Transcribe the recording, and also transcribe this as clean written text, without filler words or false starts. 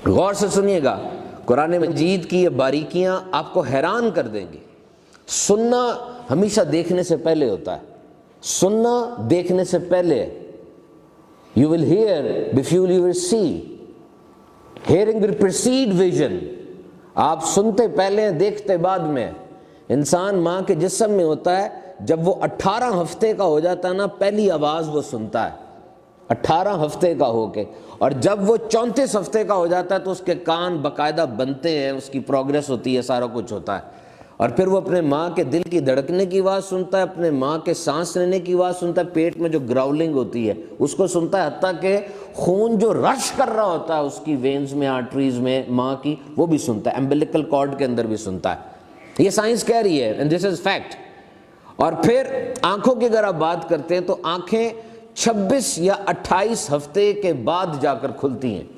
गौर से सुनिएगा, कुरान मजीद की ये बारीकियां आपको हैरान कर देंगी। सुनना हमेशा देखने से पहले होता है, सुनना देखने से पहले। You will hear before you will see, hearing will preceded vision. आप सुनते पहले हैं, देखते बाद में। इंसान माँ के जिस्म में होता है, जब वो 18 हफ्ते का हो जाता है ना, पहली आवाज़ वो सुनता है 18 हफ्ते का होके, और जब वो 34 हफ्ते का हो जाता है तो उसके कान बाकायदा बनते हैं, उसकी प्रोग्रेस होती है, सारा कुछ होता है। और फिर वो अपने माँ के दिल की धड़कने की आवाज़ सुनता है, अपने माँ के सांस लेने की आवाज़ सुनता है, पेट में जो ग्राउलिंग होती है उसको सुनता है, हत्ता कि खून जो रश कर रहा होता है उसकी वेन्स में, आर्टरीज में माँ की, वो भी सुनता है, एम्बिलिकल कॉर्ड के अंदर भी सुनता है। ये साइंस कह रही है, एंड दिस इज फैक्ट। और फिर आंखों की अगर आप बात करते हैं तो आंखें 26 या 28 हफ्ते के बाद जाकर खुलती हैं।